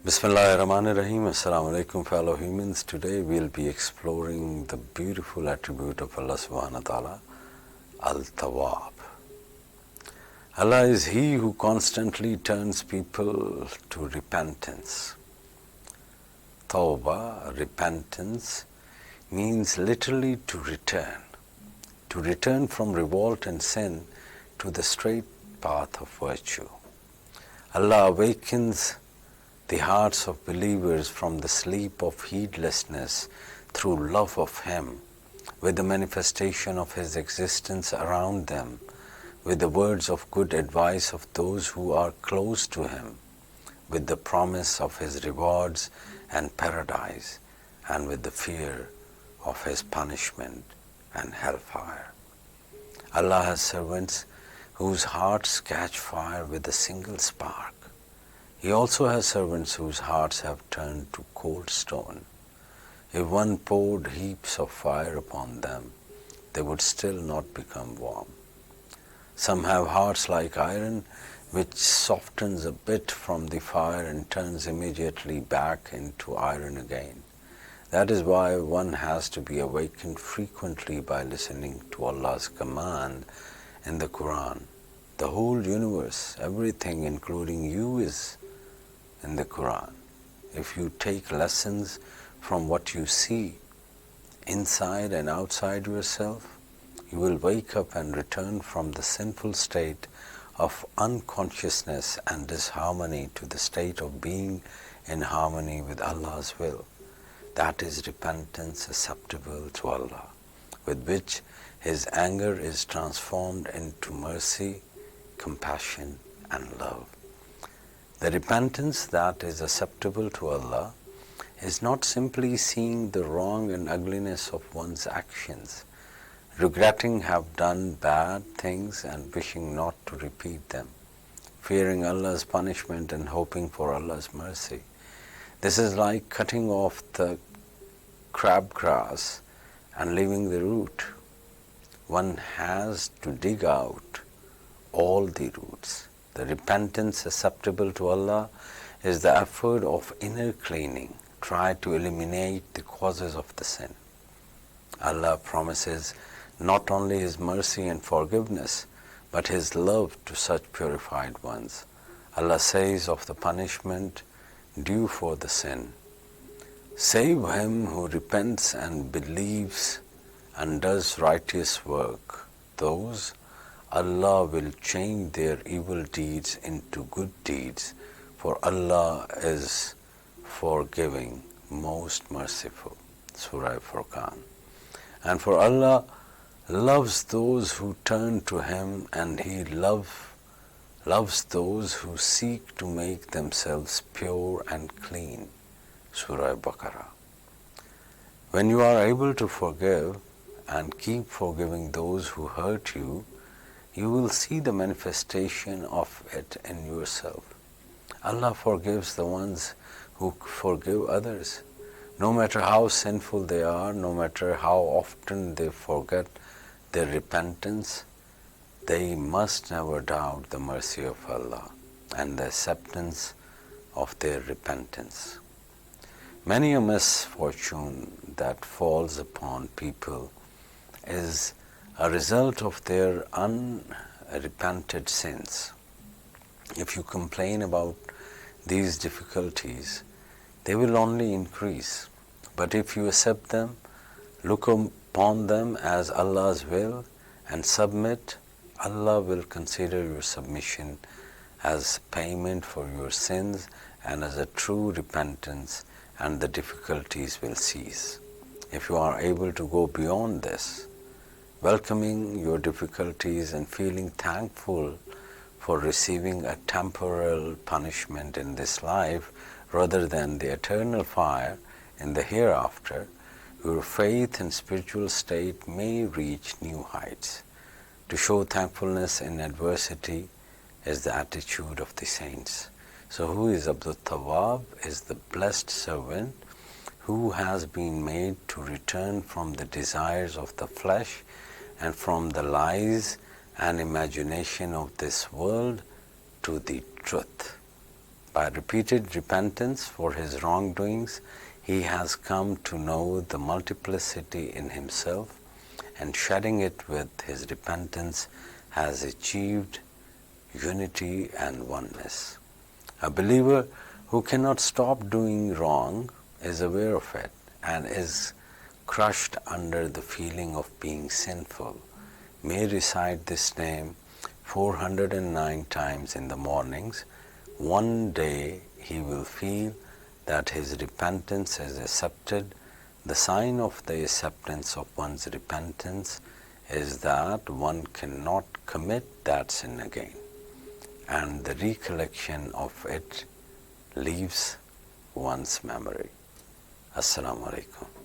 Bismillahirrahmanirrahim. Assalamu alaikum, fellow humans. Today we'll be exploring the beautiful attribute of Allah subhanahu wa ta'ala, Al-TAWWAB. Allah is He who constantly turns people to repentance. Tawbah, repentance, means literally to return from revolt and sin to the straight path of virtue. Allah awakens the hearts of believers from the sleep of heedlessness through love of Him, with the manifestation of His existence around them, with the words of good advice of those who are close to Him, with the promise of His rewards and paradise, and with the fear of His punishment and hellfire. Allah has servants whose hearts catch fire with a single spark. He also has servants whose hearts have turned to cold stone. If one poured heaps of fire upon them, they would still not become warm. Some have hearts like iron, which softens a bit from the fire and turns immediately back into iron again. That is why one has to be awakened frequently by listening to Allah's command in the Quran. The whole universe, everything including you, is in the Quran. If you take lessons from what you see inside and outside yourself, you will wake up and return from the sinful state of unconsciousness and disharmony to the state of being in harmony with Allah's will. That is repentance acceptable to Allah, with which His anger is transformed into mercy, compassion and love. The repentance that is acceptable to Allah is not simply seeing the wrong and ugliness of one's actions, regretting have done bad things and wishing not to repeat them, fearing Allah's punishment and hoping for Allah's mercy. This is like cutting off the crabgrass and leaving the root. One has to dig out all the roots. The repentance acceptable to Allah is the effort of inner cleaning, try to eliminate the causes of the sin. Allah promises not only His mercy and forgiveness, but His love to such purified ones. Allah says of the punishment due for the sin, "Save him who repents and believes and does righteous work. Those Allah will change their evil deeds into good deeds, for Allah is forgiving, most merciful." Surah Furqan. And for Allah loves those who turn to Him, and He loves those who seek to make themselves pure and clean. Surah Baqarah. When you are able to forgive and keep forgiving those who hurt you, you will see the manifestation of it in yourself. Allah forgives the ones who forgive others. No matter how sinful they are, no matter how often they forget their repentance, they must never doubt the mercy of Allah and the acceptance of their repentance. Many a misfortune that falls upon people is a result of their unrepented sins. If you complain about these difficulties, they will only increase. But if you accept them, look upon them as Allah's will and submit, Allah will consider your submission as payment for your sins and as a true repentance, and the difficulties will cease. If you are able to go beyond this, welcoming your difficulties and feeling thankful for receiving a temporal punishment in this life rather than the eternal fire in the hereafter, your faith and spiritual state may reach new heights. To show thankfulness in adversity is the attitude of the saints. So who is Abdul Tawwab? Is the blessed servant who has been made to return from the desires of the flesh and from the lies and imagination of this world to the truth By repeated repentance for his wrongdoings, he has come to know the multiplicity in himself, and shedding it with his repentance has achieved unity and oneness. A believer who cannot stop doing wrong is aware of it and is crushed under the feeling of being sinful may recite this name 409 times in the mornings. One day he will feel that his repentance is accepted. The sign of the acceptance of one's repentance is that one cannot commit that sin again, and the recollection of it leaves one's memory. Assalamu alaikum.